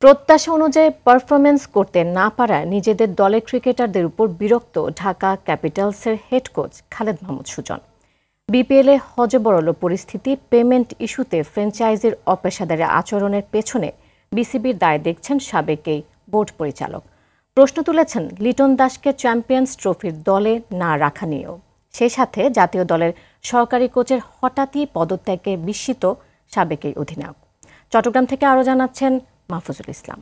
প্রত্যাশা অনুযায়ী পারফরম্যান্স করতে না পারায় নিজেদের দলের ক্রিকেটারদের উপর বিরক্ত ঢাকা ক্যাপিটালসের হেড কোচ খালেদ মাহমুদ সুজন। বিপিএলে হযবরল পরিস্থিতি, পেমেন্ট ইস্যুতে ফ্র্যাঞ্চাইজির অপেশাদারি আচরণের পেছনে বিসিবির দায় দেখছেন সাবেক এই বোর্ড পরিচালক। প্রশ্ন তুলেছেন লিটন দাসকে চ্যাম্পিয়ন্স ট্রফির দলে না রাখা নিয়েও। সেই সাথে জাতীয় দলের সহকারী কোচের হঠাৎই পদত্যাগে বিস্মিত সাবেক এই অধিনায়ক। চট্টগ্রাম থেকে আরও জানাচ্ছেন মাহফুজুল ইসলাম।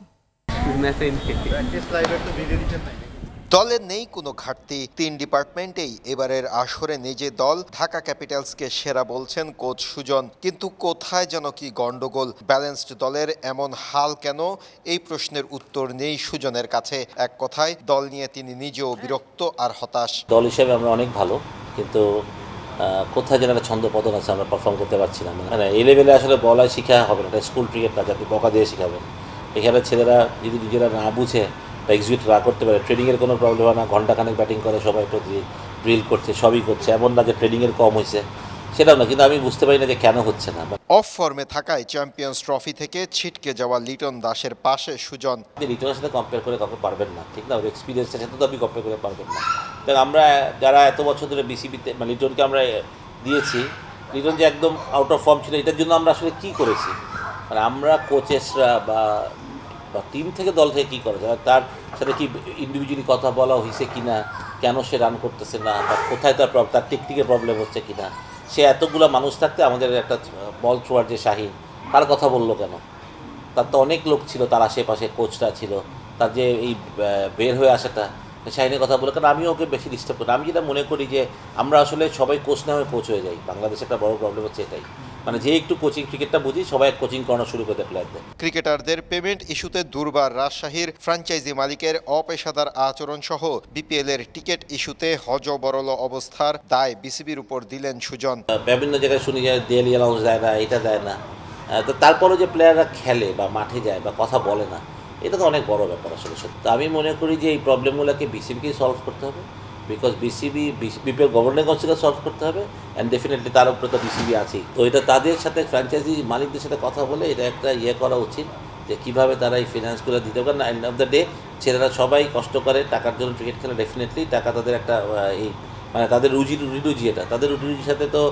দলের নেই কোনো ঘাটতি, ৩ ডিপার্টমেন্টেই এবারের আসরে নিজের দল ঢাকা ক্যাপিটালসকে সেরা বলছেন কোচ সুজন। কিন্তু কোথায় যেন কি গন্ডগোল, ব্যালেন্সড দলের এমন হাল কেন, এই প্রশ্নের উত্তর নেই সুজনের কাছে। এক কথায় দল নিয়ে তিনি নিজেও বিরক্ত আর হতাশ। দল হিসেবে আমরা অনেক ভালো, কিন্তু কোথায় যেন একটা ছন্দ পতন আছে, আমরা পারফর্ম করতে পারছি না। মানে এই লেভেলে আসলে বলাই শিখা হবে না, স্কুল ক্রিকেট না, যাতে বকা দিয়ে শিখাবেন। এখানে ছেলেরা যদি নিজেরা না বুঝে বা এক্সিকিউট না করতে পারে, ট্রেনিংয়ের কোনো প্রবলেম হয় না, ঘন্টাখানেক ব্যাটিং করে সবাই প্রতি ড্রিল করছে, সবই করছে, এমন না যে ট্রেনিংয়ের কম হয়েছে, সেটাও না। কিন্তু আমি বুঝতে পারি না যে কেন হচ্ছে না। অফ ফর্মে থাকায় চ্যাম্পিয়ন্স ট্রফি থেকে ছিটকে যাওয়া লিটন দাসের পাশে সুজন। লিটনের সাথে কম্পেয়ার করে কাউকে পারবেন না, ঠিক না? ওর এক্সপিরিয়েন্সের সাথে তো আপনি কম্পেয়ার করে পারবেন না। কারণ আমরা যারা এত বছর ধরে বিসিবিতে মানে লিটনকে আমরা দিয়েছি, লিটন যে একদম আউট অফ ফর্ম ছিল, এটার জন্য আমরা আসলে কী করেছি, মানে আমরা কোচেসরা বা টিম থেকে দল থেকে কী করা যায়, তার সাথে কি ইন্ডিভিজুয়ালি কথা বলা হয়েছে কি না, কেন সে রান করতেছে না, বা কোথায় তার টেকনিকের প্রবলেম হচ্ছে কি না। সে এতগুলো মানুষ থাকতে আমাদের একটা বল থ্রোয়ার যে শাহিন, তার কথা বললো কেন? তার তো অনেক লোক ছিল, তার আশেপাশে কোচরা ছিল, তার যে এই বের হয়ে আসাটা, শাহিনের কথা বলে। কারণ আমি ওকে বেশি ডিস্টার্ব করি। আমি যেটা মনে করি যে আমরা আসলে সবাই কোচ না হয়ে কোচ হয়ে যাই। বাংলাদেশে একটা বড় প্রবলেম হচ্ছে এটাই, মানে যে একটু কোচিং ক্রিকেটটা বুঝি সবাই কোচিং করানো শুরু করে প্লেয়ারদের। ক্রিকেটারদের পেমেন্ট ইস্যুতে দুর্বার রাজশাহীর ফ্র্যাঞ্চাইজি মালিকের অপেশাদার আচরণ সহ বিপিএল এর টিকিট ইস্যুতে হযবরল অবস্থার দায় বিসিবির উপর দিলেন সুজন। বিভিন্ন জায়গায় শুনি যে ডেইলি অ্যালাউন্স দেয় না, এটা দেয় না। তো তারপরেও যে প্লেয়াররা খেলে বা মাঠে যায় বা কথা বলে না, এটা তো অনেক বড় ব্যাপার আসলে। তো আমি মনে করি যে এই প্রবলেমগুলোকে বিসিবিকেই সলভ করতে হবে, বিকজ বিপিএল গভর্নিং কাউন্সিলকে সলভ করতে হবে, অ্যান্ড ডেফিনেটলি তার উপরে তো বিসিবি আছেই। তো এটা তাদের সাথে ফ্র্যাঞ্চাইজি মালিকদের সাথে কথা বলে এটা একটা করা উচিত যে কীভাবে তারা এই ফিনান্সগুলো দিতে পারে। এন্ড অফ দ্য ডে ছেলেরা সবাই কষ্ট করে টাকার জন্য ক্রিকেট খেলে, ডেফিনেটলি টাকা তাদের একটা এই মানে তাদের রুজি, এটা তাদের রুজির সাথে তো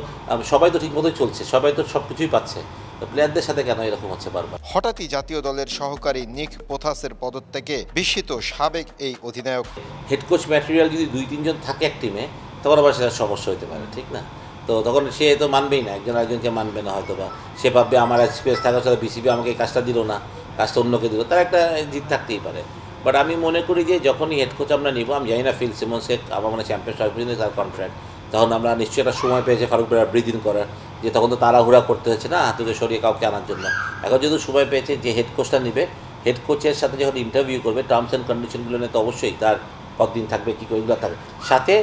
সবাই তো ঠিকমতোই চলছে, সবাই তো সব কিছুই পাচ্ছে। তো প্লেয়ারদের সাথে কেন এরকম হচ্ছে বারবার? হঠাৎই জাতীয় দলের সহকারী নিক পোথাসের পদত্যাগে বিস্মিত সাবেক এই অধিনায়ক। হেড কোচ ম্যাটেরিয়াল যদি 2-3 জন থাকে এক টিমে, তখন আবার সেটা সমস্যা হতে পারে, ঠিক না? তো তখন সে তো মানবেই না, একজন আরেকজনকে মানবে না হয়তো, বা সে ভাববে আমার এক্সপিরিয়েন্স থাকার সাথে বিসিবি আমাকে এই কাজটা দিল না, কাজটা অন্যকে দিল, তার একটা জিত থাকতেই পারে। বাট আমি মনে করি যে যখনই হেড কোচ আমরা নিব, আমি জানি না ফিল সিমন্সকে আমার মনে চ্যাম্পিয়ন্স ট্রফি পর্যন্ত তার কন্ট্রাক্ট, তখন আমরা নিশ্চয়ই একটা সময় পেয়েছি ফারুক ভাইয়ের ব্রিদিং করার, যে তখন তো তাড়াহুড়া করতে হচ্ছে না হাতুকে সরিয়ে কাউকে আনার জন্য। এখন যেহেতু সময় পেয়েছে, যে হেড কোচটা নিবে, হেড কোচের সাথে যখন ইন্টারভিউ করবে, টার্মস অ্যান্ড কন্ডিশনগুলো নিয়ে তো অবশ্যই তার কতদিন থাকবে, কী ওইগুলো থাকবে, সাথে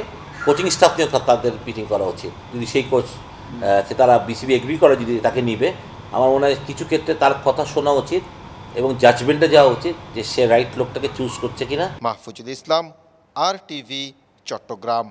কোচিং স্টাফ নিয়েও তাদের মিটিং করা উচিত। যদি সেই কোচ তারা বিসিবি এগ্রি করে, যদি তাকে নিবে, আমার মনে হয় কিছু ক্ষেত্রে তার কথা শোনা উচিত এবং জাজমেন্টে যাওয়া উচিত যে সে রাইট লোকটাকে চুজ করছে কিনা। মাহফুজুল ইসলাম, RTV, চট্টগ্রাম।